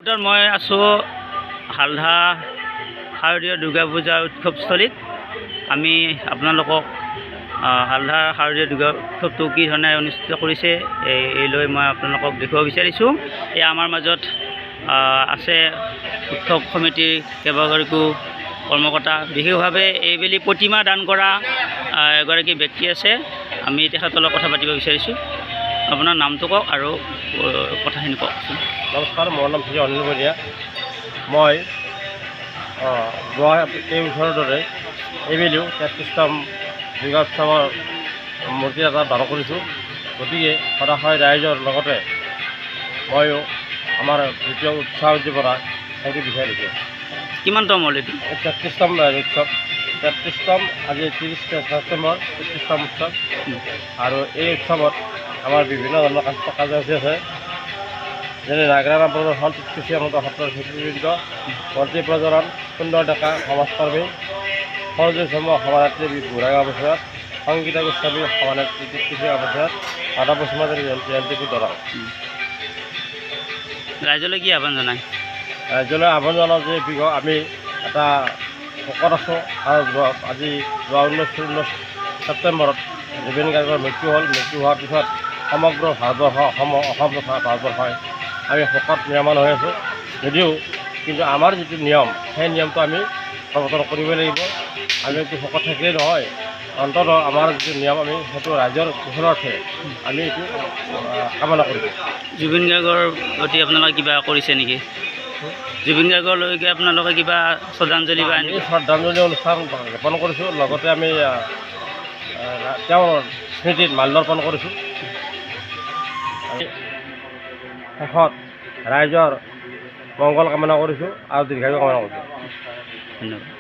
মই আছোঁ হালধা শাৰদীয় দুৰ্গা পূজা উৎসৱস্থলীত। আমি আপোনালোকক হালধা শাৰদীয় দুৰ্গা উৎসৱটো কি ধৰণে অনুষ্ঠিত কৰিছে এই লৈ মই আপোনালোকক দেখুৱাব বিচাৰিছোঁ। এই আমাৰ মাজত আছে উৎসৱ সমিতিৰ কেইবাগৰাকীও কৰ্মকৰ্তা, বিশেষভাৱে এইবেলি প্ৰতিমা দান কৰা এগৰাকী ব্যক্তি আছে। আমি তেখেতৰ লগত কথা পাতিব বিচাৰিছোঁ। আপোনাৰ নামটো কওক আৰু কথাখিনি কওকচোন। নমস্কাৰ, মোৰ নাম শ্ৰী অনিল বৰীয়া। মই যোৱা কেইবছৰৰ দৰে এইবেলিও 33তম দুৰ্গা উৎসৱৰ মূৰ্তি এটা দান কৰিছোঁ। গতিকে সদাশয় ৰাইজৰ লগতে ময়ো আমাৰ দ্বিতীয় উৎসাহ উদ্দীপনা সেইটো বিচাৰি দিছোঁ। কিমানতম হ'ল এইটো? 33তম উৎসৱ, 33তম, আজি 30 ছেপ্টেম্বৰ 33তম উৎসৱ। আৰু এই উৎসৱত আমাৰ বিভিন্ন ধৰণৰ কাৰ্যসূচী আছে, যেনে নাগৰা নাম প্ৰদৰ্শন, সত্ৰৰ শিল্পীবৃন্দ, মন্ত্ৰী প্ৰজনন, সুন্দৰ ডেকা সমাজকৰ্মী, সৰস্বতী সমানেত্ৰী বুঢ়াগাঁও বছৰত, সংগীতা গোস্বামী সমানেত্ৰী তৃতীয় বছৰত, মাধৱ বসুমতাৰী জয়ন্তী দৰং। ৰাইজলৈ কি আহ্বান জনায়? ৰাইজলৈ আহ্বান জনাওঁ যে আমি এটা ভকত আছোঁ। আৰু আজি যোৱা 19 ছেপ্টেম্বৰত জুবিন গাৰ্গৰ মৃত্যু হ'ল। মৃত্যু হোৱাৰ পিছত সমগ্ৰ ভাৰতবৰ্ষ, অসম তথা ভাৰতবৰ্ষই আমি শোকত নিয়মান হৈ আছোঁ। যদিও কিন্তু আমাৰ যিটো নিয়ম, সেই নিয়মটো আমি প্ৰৱৰ্তন কৰিব লাগিব। আমি এইটো শোকত থাকিলেই নহয়, অন্ততঃ আমাৰ যিটো নিয়ম আমি সেইটো ৰাইজৰ কুশলাৰ্থে আমি এইটো কামনা কৰিছোঁ। জুবিন গাৰ্গৰ প্ৰতি আপোনালোকে কিবা কৰিছে নেকি? জুবিন গাৰ্গলৈকে আপোনালোকে কিবা শ্ৰদ্ধাঞ্জলি বা আমি শ্ৰদ্ধাঞ্জলি অনুষ্ঠান জ্ঞাপন কৰিছোঁ। লগতে আমি তেওঁৰ স্মৃতিত মাল্যাৰ্পণ কৰিছোঁ। শেষত ৰাইজৰ মংগল কামনা কৰিছোঁ আৰু দীৰ্ঘায়ু কামনা কৰিছোঁ। ধন্যবাদ।